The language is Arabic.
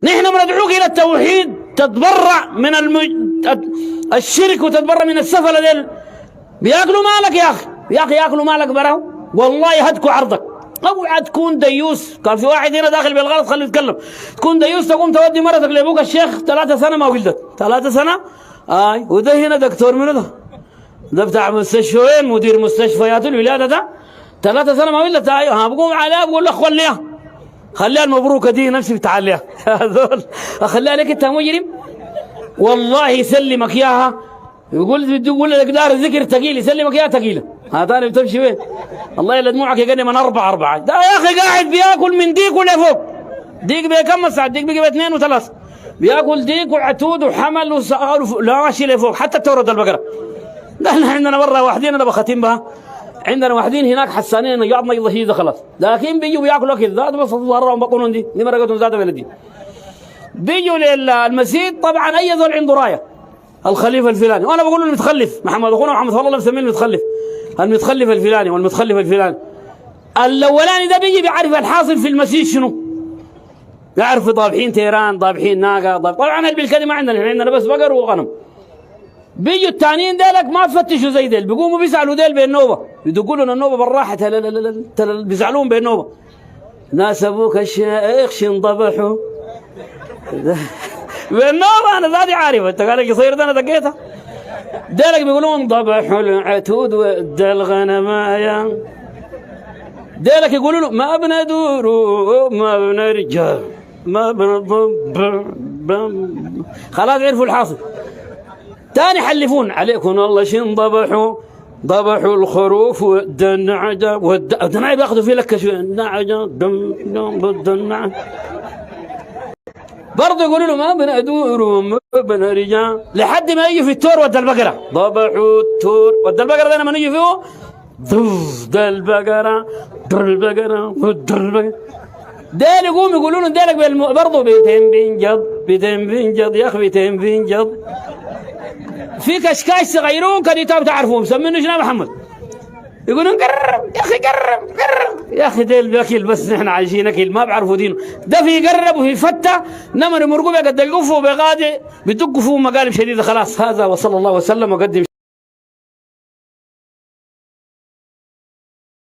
نحن بندعوك الى التوحيد، تتبرع من الشرك وتتبرع من السفله ديل. بياكلوا مالك يا اخي، يا اخي ياكلوا مالك براو، والله هدكوا عرضك. اوعى تكون ديوس. كان في واحد هنا داخل بالغلط، خليه يتكلم. تكون ديوس تقوم تودي مرتك لابوك الشيخ 3 سنة ما ولدت، 3 سنة. وده هنا دكتور منو ده بتاع مستشفيين، مدير مستشفيات الولاده ده 3 سنة ما ولدت. بقوم عليها بقول له خليها المبروكه دي نفسي بتعليها. هذول اخليها لك انت مجرم، والله يسلمك اياها. يقول لك دار الذكر ثقيل، يسلمك اياها ثقيله. هذا بتمشي وين؟ الله يلا دموعك يقني من 4 ده يا اخي قاعد بياكل من ديك ولا فوق. ديك بكم ساعه؟ ديك بقى 2 و3 بياكل ديك وعتود وحمل لا ماشي لفوق، حتى تورد البقره. نحن عندنا برا واحدين انا بختم بها، عندنا واحدين هناك حسانين يقعدنا يضحيه خلاص، لكن بيجوا بياكلوا اكل ذات بس ظهرهم بطنهم دي مرقتهم ذات بلدي. بيجوا للمسجد طبعا اي ذول عنده رايه الخليفه الفلاني، وانا بقول له المتخلف محمد اخونا محمد صلى الله عليه وسلم المتخلف الفلاني والمتخلف الفلاني. الاولاني ده بيجي بيعرف الحاصل في المسجد شنو، يعرف ضابحين تيران، ضابحين ناقه، طبعا البلكه دي ما عندنا بس بقر وغنم. بيجوا الثانيين ديلك ما تفتشوا زي ديل، بيقوموا بيسالوا ديل بالنوبه، يدقوا لنا النوبه بالراحه، بيزعلون بالنوبه. ناس ابوك الشيخ شنضبحوا بالنوبه. انا ذاتي عارفه، انت قال لك يصير ده انا دقيتها. ديلك بيقولون ضبحوا العتود ودى الغنمايا. ديلك يقولوا له ما بندور ما بنرجع ما بنضب. خلاص عرفوا الحاصل. تاني حلفون عليكم والله شنضبحوا، ضبحوا الخروف والدنعجة والدنعجة بياخذوا فيه لك شوية الدنعجة بالدنعجة. برضه يقولوا له ما بندور وما بنرجع لحد ما يجي في التور ودى البقرة. ضبحوا التور ودى البقرة. ده لما نيجي فيه ده البقرة در البقرة ودر البقرة. ديل يقوم يقولوا له ديلك برضه بيتين بينجض يا اخي بيتين بينجض. في كشكاش صغيرون كانوا تعرفوهم مسمينه شنو محمد، يقولون قرب يا اخي قرب يا اخي ديل بياكل بس نحن عايشين اكل ما بعرفوا دينه. ده في قرب وفي فتة نمر مرقوبة قد القفوا بغادي بيدقوا فيه مقالب شديدة. خلاص هذا وصلى الله وسلم وقدم